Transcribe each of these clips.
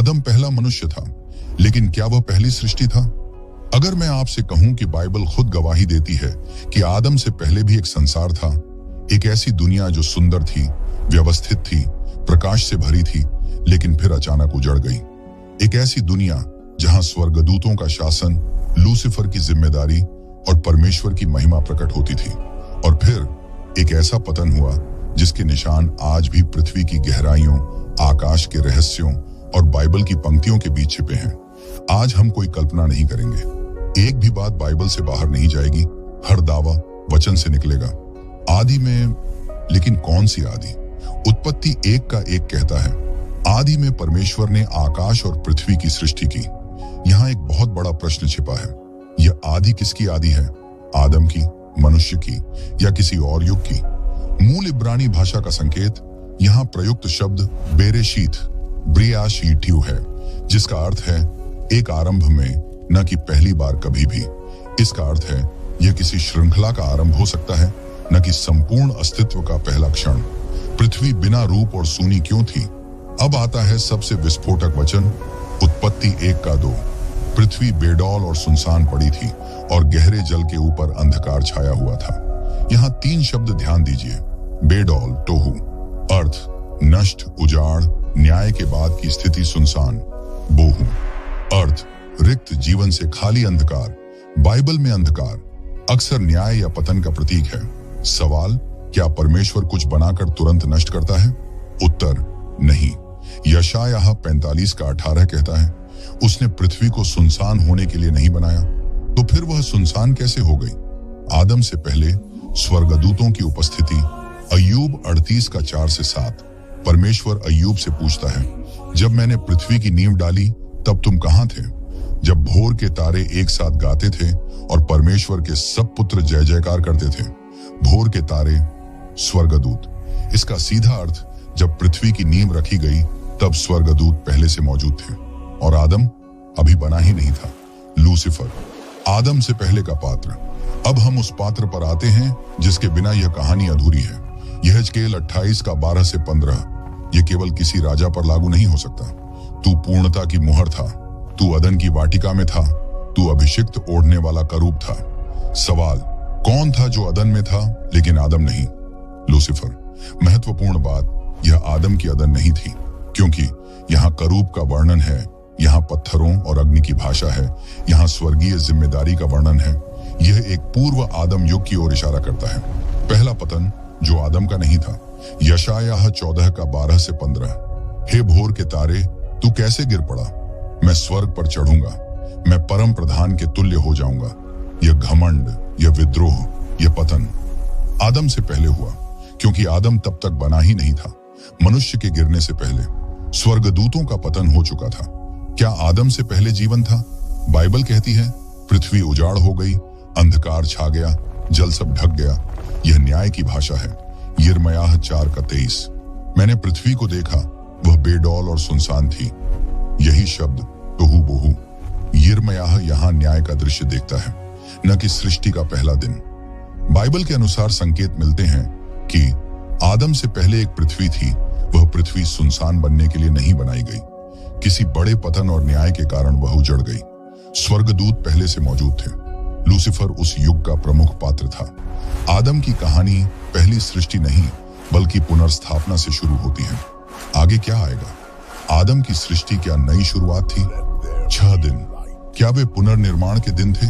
आदम पहला मनुष्य था, लेकिन क्या वह पहली सृष्टि था? अगर मैं आपसे कहूं कि बाइबल खुद गवाही देती है कि आदम से पहले भी एक संसार था, एक ऐसी दुनिया जो सुंदर थी, व्यवस्थित थी, प्रकाश से भरी थी, लेकिन फिर अचानक उजड़ गई। एक ऐसी दुनिया जहां स्वर्गदूतों का शासन, लूसीफर की जिम्मेदारी और परमेश्वर की महिमा प्रकट होती थी। और फिर एक ऐसा पतन हुआ जिसके निशान आज भी पृथ्वी की गहराइयों, आकाश के रहस्यों और बाइबल की पंक्तियों के बीच छिपे हैं। आज हम कोई कल्पना नहीं करेंगे, एक भी बात बाइबल से बाहर नहीं जाएगी, हर दावा वचन से निकलेगा। आदि में, लेकिन कौन सी आदि? उत्पत्ति 1 का 1 कहता है, आदि में परमेश्वर ने आकाश और पृथ्वी की सृष्टि की। यहाँ एक बहुत बड़ा प्रश्न छिपा है, यह आदि किसकी आदि है? आदम की, मनुष्य की, या किसी और युग की? मूल इब्रानी भाषा का संकेत यहाँ प्रयुक्त शब्द बेरेशीत, ब्रियाशीट्यू है, जिसका अर्थ है एक आरंभ में, न कि पहली बार कभी भी। इसका अर्थ है यह किसी श्रृंखला का आरंभ हो सकता है, न कि संपूर्ण अस्तित्व का पहला क्षण। पृथ्वी बिना रूप और सूनी क्यों थी? अब आता है सबसे विस्फोटक वचन, उत्पत्ति 1 का 2। पृथ्वी बेडौल और सुनसान पड़ी थी और गहरे जल के ऊपर अंधकार छाया हुआ था। यहाँ 3 शब्द ध्यान दीजिए, बेडौल, टोहू, अर्थ नष्ट, उजाड़, न्याय के बाद की स्थिति सुनसान, बोहू, अर्थ रिक्त, जीवन से खाली अंधकार। बाइबल में अंधकार अक्सर न्याय या पतन का प्रतीक है। सवाल, क्या परमेश्वर कुछ बनाकर तुरंत नष्ट करता है? उत्तर, नहीं। यशायाह 45 का 18 कहता है, उसने पृथ्वी को सुनसान होने के लिए नहीं बनाया। तो फिर वह सुनसान कैसे हो गई? आदम से पहले स्वर्गदूतों की उपस्थिति। अय्यूब 38 का 4 से 7। परमेश्वर अय्यूब से पूछता है, जब मैंने पृथ्वी की नींव डाली तब तुम कहां थे? जब भोर के तारे एक साथ गाते थे और परमेश्वर के सब पुत्र जय जयकार करते थे। भोर के तारे, स्वर्गदूत। इसका सीधा अर्थ, जब पृथ्वी की नींव रखी गई तब स्वर्गदूत पहले से मौजूद थे और आदम अभी बना ही नहीं था। लूसीफर, आदम से पहले का पात्र। अब हम उस पात्र पर आते हैं जिसके बिना यह कहानी अधूरी है। यहेजकेल 28 का 12 से 15। यह केवल किसी राजा पर लागू नहीं हो सकता। तू पूर्णता की मुहर था, तू अदन की वाटिका में था, तू अभिषिक्त ओढ़ने वाला करूब था। सवाल, कौन था जो अदन में था लेकिन आदम नहीं? लूसीफर। महत्वपूर्ण बात, यह आदम की अदन नहीं थी, क्योंकि यहाँ करूब का वर्णन है, यहाँ पत्थरों और अग्नि की भाषा है, यहाँ स्वर्गीय जिम्मेदारी का वर्णन है। यह एक पूर्व आदम युग की ओर इशारा करता है। पहला पतन जो आदम का नहीं था। यशायाह 14 का 12 से 15। हे भोर के तारे, तू कैसे गिर पड़ा? मैं स्वर्ग पर चढ़ूंगा, मैं परम प्रधान के तुल्य हो जाऊंगा। यह घमंड, यह विद्रोह, यह पतन आदम से पहले हुआ, क्योंकि आदम तब तक बना ही नहीं था। मनुष्य के गिरने से पहले स्वर्गदूतों का पतन हो चुका था। क्या आदम से पहले जीवन था? बाइबल कहती है, पृथ्वी उजाड़ हो गई, अंधकार छा गया, जल सब ढक गया। यह न्याय की भाषा है। यिर्मयाह 4 का 23। मैंने पृथ्वी को देखा, वह बेडौल और सुनसान थी। यही शब्द टोहू बोहू। यिर्मयाह यहाँ न्याय का दृश्य देखता है, न कि सृष्टि का पहला दिन। बाइबल के अनुसार संकेत मिलते हैं कि आदम से पहले एक पृथ्वी थी। वह पृथ्वी सुनसान बनने के लिए नहीं बनाई गई। किसी बड़े पतन और न्याय के कारण वह उजड़ गई। स्वर्गदूत पहले से मौजूद थे। लूसीफर उस युग का प्रमुख पात्र था। आदम की कहानी पहली सृष्टि नहीं, बल्कि पुनर्स्थापना से शुरू होती है। आगे क्या आएगा? आदम की सृष्टि क्या नई शुरुआत थी? 6 दिन, क्या वे पुनर्निर्माण के दिन थे?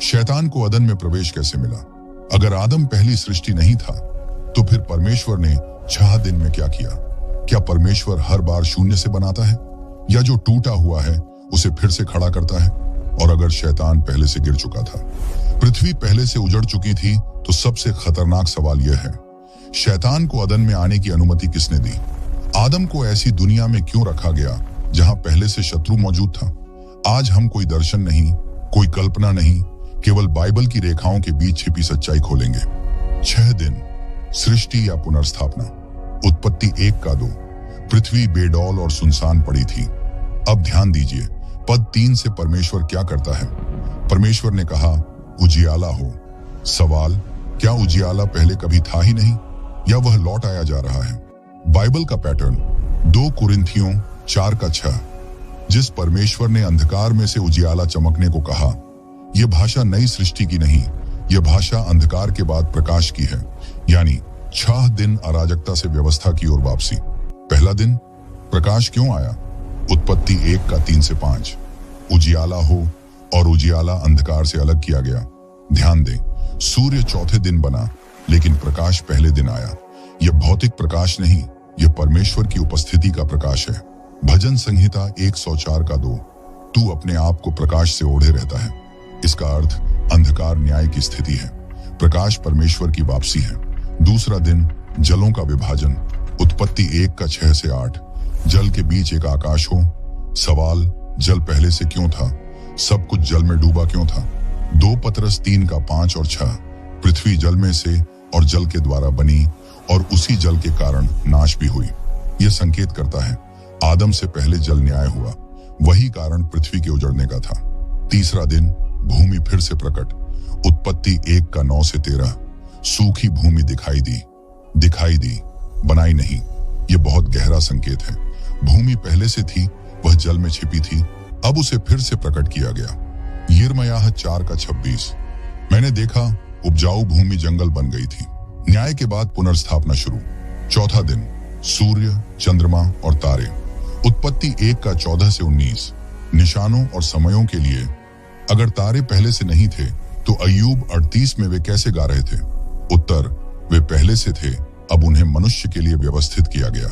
शैतान को अदन में प्रवेश कैसे मिला? अगर आदम पहली सृष्टि नहीं था, तो फिर परमेश्वर ने 6 दिन में क्या किया? क्या परमेश्वर हर बार शून्य से बनाता है, या जो टूटा हुआ है उसे फिर से खड़ा करता है? और अगर शैतान पहले से गिर चुका था, पृथ्वी पहले से उजड़ चुकी थी, तो सबसे खतरनाक सवाल यह है, शैतान को अदन में आने की अनुमति किसने दी? आदम को ऐसी दुनिया में क्यों रखा गया जहां पहले से शत्रु मौजूद था? आज हम कोई दर्शन नहीं, कोई कल्पना नहीं, केवल बाइबल की रेखाओं के बीच छिपी सच्चाई खोलेंगे। 6 दिन, सृष्टि या पुनर्स्थापना। उत्पत्ति 1 का 2। पृथ्वी बेडौल और सुनसान पड़ी थी। अब ध्यान दीजिए, पद 3 से परमेश्वर क्या करता है? परमेश्वर ने कहा, उजियाला हो। सवाल, क्या उजियाला पहले कभी था ही नहीं, या वह लौट आया जा रहा है? बाइबल का पैटर्न 2 कुरिन्थियों 4 का 6। जिस परमेश्वर ने अंधकार में से उजियाला चमकने को कहा, यह भाषा नई सृष्टि की नहीं, यह भाषा अंधकार के बाद प्रकाश की है, यानी 6 दिन अराजकता से व्यवस्था की ओर वापसी। पहला दिन प्रकाश क्यों आया? उत्पत्ति 1 का 3 से 5। उजियाला हो, और उजियाला अंधकार से अलग किया गया। ध्यान दें, सूर्य चौथे दिन बना, लेकिन प्रकाश पहले दिन आया। यह भौतिक प्रकाश नहीं, यह परमेश्वर की उपस्थिति का प्रकाश है। भजन संहिता 104 का 2। तू अपने आप को प्रकाश से ओढ़े रहता है। इसका अर्थ अंधकार न्याय की स्थिति है, प्रकाश परमेश्वर की वापसी है। दूसरा दिन जलों का विभाजन। उत्पत्ति 1 का 6 से 8। जल के बीच एक आकाश हो। सवाल, जल पहले से क्यों था? सब कुछ जल में डूबा क्यों था? 2 पतरस 3 का 5 और 6। पृथ्वी जल में से और जल के द्वारा बनी, और उसी जल के कारण नाश भी हुई। यह संकेत करता है आदम से पहले जल न्याय हुआ, वही कारण पृथ्वी के उजड़ने का था। तीसरा दिन भूमि फिर से प्रकट। उत्पत्ति 1 का 9 से 13। सूखी भूमि दिखाई दी, बनाई नहीं। यह बहुत गहरा संकेत है। भूमि पहले से थी, वह जल में छिपी थी, अब उसे फिर से प्रकट किया गया। यिर्मयाह 4 का 26। मैंने देखा उपजाऊ भूमि जंगल बन गई थी। न्याय के बाद पुनर्स्थापना शुरू। चौथा दिन सूर्य, चंद्रमा और तारे। उत्पत्ति 1 का 14 से 19। निशानों और समयों के लिए। अगर तारे पहले से नहीं थे तो अय्यूब 38 में वे कैसे गा रहे थे? उत्तर, वे पहले से थे, अब उन्हें मनुष्य के लिए व्यवस्थित किया गया।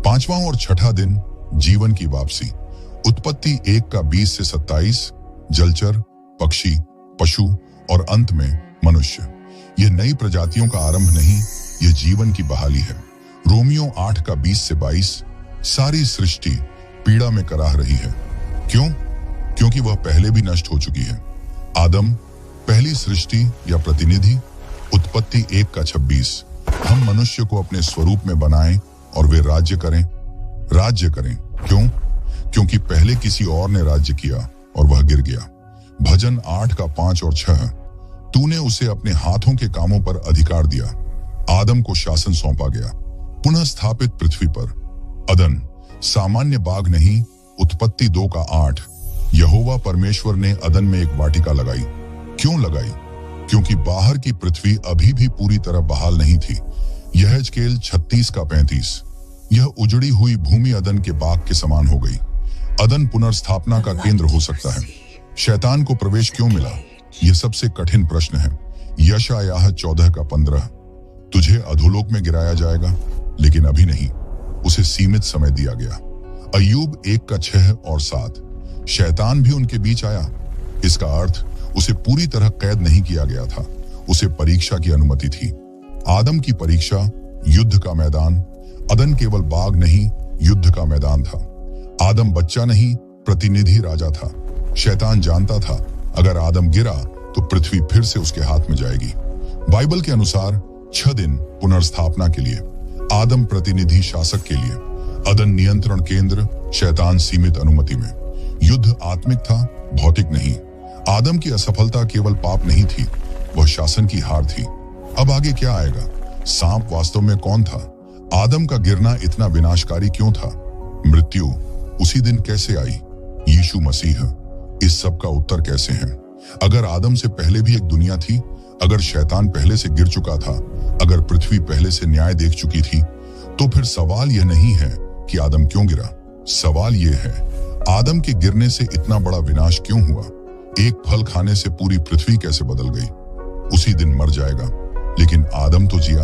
पांचवां और छठा दिन जीवन की वापसी। उत्पत्ति 1 का 20 से 27। जलचर, पक्षी, पशु और अंत में मनुष्य। यह नई प्रजातियों का आरंभ नहीं, यह जीवन की बहाली है। रोमियो 8 का 20 से 22। सारी सृष्टि पीड़ा में कराह रही है। क्यों? क्योंकि वह पहले भी नष्ट हो चुकी है। आदम पहली सृष्टि या प्रतिनिधि। उत्पत्ति 1 का 26। हम मनुष्य को अपने स्वरूप में बनाएं और वे राज्य करें। क्यों? क्योंकि पहले किसी और ने राज्य किया और वह गिर गया। भजन 8 का 5 और 6। तूने उसे अपने हाथों के कामों पर अधिकार दिया। आदम को शासन सौंपा गया। पुनः स्थापित पृथ्वी पर। अदन सामान्य बाग नहीं। उत्पत्ति 2 का 8। यहोवा परमेश्वर ने अदन में एक वाटिका लगाई। क्यों लगाई? क्योंकि बाहर की पृथ्वी अभी भी पूरी तरह बहाल नहीं थी। यहेजकेल 36 का 35। यह उजड़ी हुई भूमि अदन के बाग के समान हो गई। अदन पुनर्स्थापना का केंद्र हो सकता है। शैतान को प्रवेश क्यों मिला? यह सबसे कठिन प्रश्न है। यशायाह 14 का 15। तुझे अधोलोक में गिराया जाएगा, लेकिन अभी नहीं, उसे सीमित समय दिया गया। अय्यूब 1 का 6 और 7। शैतान भी उनके बीच आया। इसका अर्थ उसे पूरी तरह कैद नहीं किया गया था, उसे परीक्षा की अनुमति थी। आदम की परीक्षा, युद्ध का मैदान। अदन केवल बाग नहीं, युद्ध का मैदान था। आदम बच्चा नहीं, प्रतिनिधि राजा था। शैतान जानता था अगर आदम गिरा तो पृथ्वी फिर से उसके हाथ में जाएगी। बाइबल के अनुसार 6 दिन पुनर्स्थापना के लिए, आदम प्रतिनिधि शासक के लिए, अदन नियंत्रण केंद्र, शैतान सीमित अनुमति में। युद्ध आत्मिक था, भौतिक नहीं। आदम की असफलता केवल पाप नहीं थी, वह शासन की हार थी। अब आगे क्या आएगा? सांप वास्तव में कौन था? आदम का गिरना इतना विनाशकारी क्यों था? मृत्यु उसी दिन कैसे आई? यीशु मसीह इस सब का उत्तर कैसे है? अगर आदम से पहले भी एक दुनिया थी, अगर शैतान पहले से गिर चुका था, अगर पृथ्वी पहले से न्याय देख चुकी थी, तो फिर सवाल यह नहीं है कि आदम क्यों गिरा। सवाल यह है, आदम के गिरने से इतना बड़ा विनाश क्यों हुआ? एक फल खाने से पूरी पृथ्वी कैसे बदल गई? उसी दिन मर जाएगा, लेकिन आदम तो जिया।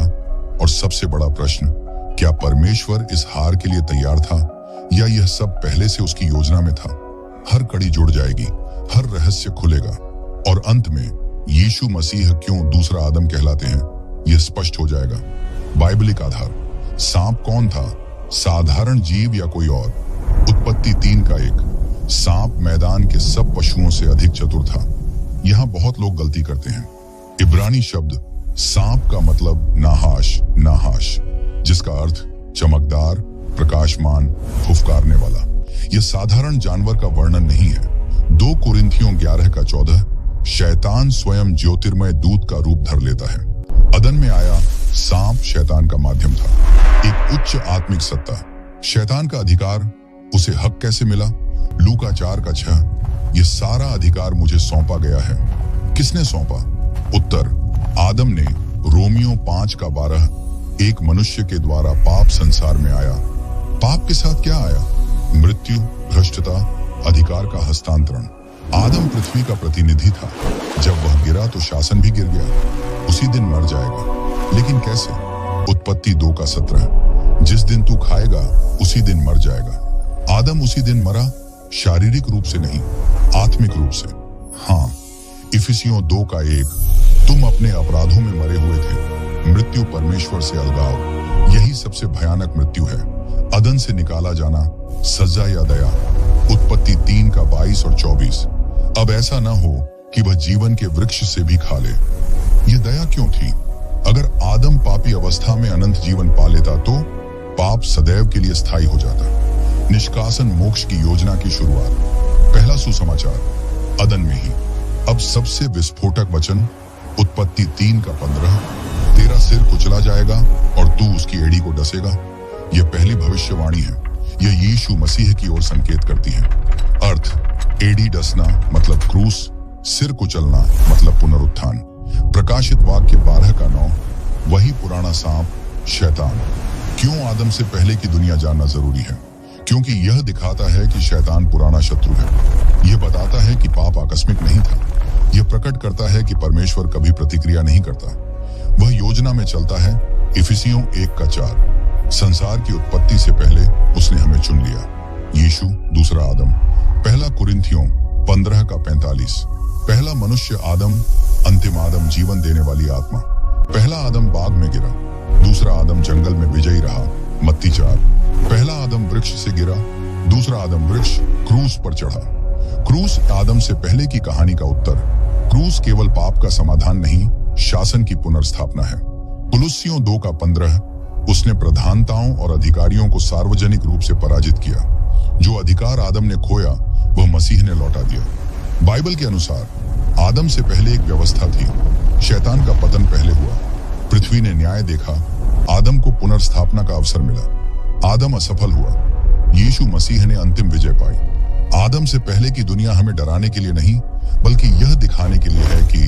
और सबसे बड़ा प्रश्न, क्या परमेश्वर इस हार के लिए तैयार था, या यह सब पहले से उसकी योजना में था? हर कड़ी जुड़ जाएगी, हर रहस्य खुलेगा, और अंत में यीशु मसीह क्यों दूसरा आदम कहलाते हैं, यह स्पष्ट हो जाएगा। बाइबलिक आधार, सांप कौन था? साधारण जीव या कोई और? उत्पत्ति 3 का 1। सांप मैदान के सब पशुओं से अधिक चतुर था। यहाँ बहुत लोग गलती करते हैं। इब्रानी शब्द सांप का मतलब नाहाश, जिसका अर्थ चमकदार, प्रकाशमान, फुफकारने वाला। यह साधारण जानवर का वर्णन नहीं है। 2 कुरिन्थियों 11 का 14। शैतान स्वयं ज्योतिर्मय दूत का रूप धर लेता है। अदन में आया सांप शैतान का माध्यम था, एक उच्च आत्मिक सत्ता। शैतान का अधिकार, उसे हक कैसे मिला? लूका 4:6, ये सारा अधिकार मुझे सौंपा गया है। किसने सौंपा? उत्तर, आदम ने। रोमियो 5:12, एक मनुष्य के द्वारा पाप संसार में आया। पाप के साथ क्या आया? मृत्यु, भ्रष्टता, अधिकार का हस्तांतरण। आदम पृथ्वी का प्रतिनिधि था। जब वह गिरा तो शासन भी गिर गया। उसी दिन मर जाएगा। लेकिन कैसे? उत्पत्ति 2:17, जिस दिन तू खाएगा उसी दिन मर जाएगा। आदम उसी दिन मरा, शारीरिक रूप से नहीं, आत्मिक रूप से। हाँ, इफिसियों 2:1, तुम अपने अपराधों में मरे हुए थे। मृत्यु परमेश्वर से अलगाव, यही सबसे भयानक मृत्यु है। अदन से निकाला जाना, सजा या दया। उत्पत्ति 3:22 और 24। अब ऐसा ना हो कि वह जीवन के वृक्ष से भी खा ले। ये दया क्यों थी? अगर आदम पापी अवस्था में अनंत जीवन पा लेता तो पाप सदैव के लिए स्थायी हो जाता। निष्कासन मोक्ष की योजना की शुरुआत। पहला सुसमाचार अदन में ही। अब सबसे विस्फोटक वचन, उत्पत्ति 3:15, तेरा सिर कुचला जाएगा और तू उसकी एड़ी को डसेगा। यह पहली भविष्यवाणी है। यह यीशु मसीह की ओर संकेत करती है। अर्थ, एड़ी डसना मतलब क्रूस, सिर कुचलना मतलब पुनरुत्थान। प्रकाशित वाक्य 12:9, वही पुराना सांप, शैतान। क्यों आदम से पहले की दुनिया जानना जरूरी है? क्योंकि यह दिखाता है कि शैतान पुराना शत्रु है। यह बताता है कि पाप आकस्मिक नहीं था। यह प्रकट करता है कि परमेश्वर कभी प्रतिक्रिया नहीं करता, वह योजना में चलता है। इफिसियों 1:4, संसार की उत्पत्ति से पहले उसने हमें चुन लिया। यीशु दूसरा आदम। पहला कुरिन्थियों 15:45, पहला मनुष्य आदम, अंतिम आदम जीवन देने वाली आत्मा। पहला आदम बाग में गिरा, दूसरा आदम जंगल में विजयी रहा। मत्ती 4। पहला आदम वृक्ष से गिरा, दूसरा आदम वृक्ष क्रूस पर चढ़ा। क्रूस आदम से पहले की कहानी का उत्तर। क्रूस केवल पाप का समाधान नहीं, शासन की पुनर्स्थापना है। कुलुस्सियों 2:15, उसने प्रधानताओं और अधिकारियों को सार्वजनिक रूप से पराजित किया। जो अधिकार आदम ने खोया वह मसीह ने लौटा दिया। बाइबल के अनुसार आदम से पहले एक व्यवस्था थी। शैतान का पतन पहले हुआ, पृथ्वी ने न्याय देखा, आदम को पुनर्स्थापना का अवसर मिला। आदम असफल हुआ, यीशु मसीह ने अंतिम विजय पाई। आदम से पहले की दुनिया हमें डराने के लिए नहीं, बल्कि यह दिखाने के लिए है कि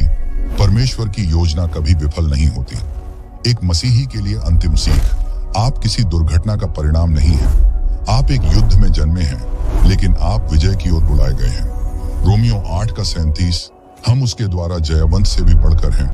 परमेश्वर की योजना कभी विफल नहीं होती। एक मसीही के लिए अंतिम सीख, आप किसी दुर्घटना का परिणाम नहीं हैं। आप एक युद्ध में जन्मे हैं, लेकिन आप विजय की ओर बुलाए गए हैं। रोमियो 8:37, हम उसके द्वारा जयवंत से भी बढ़कर हैं।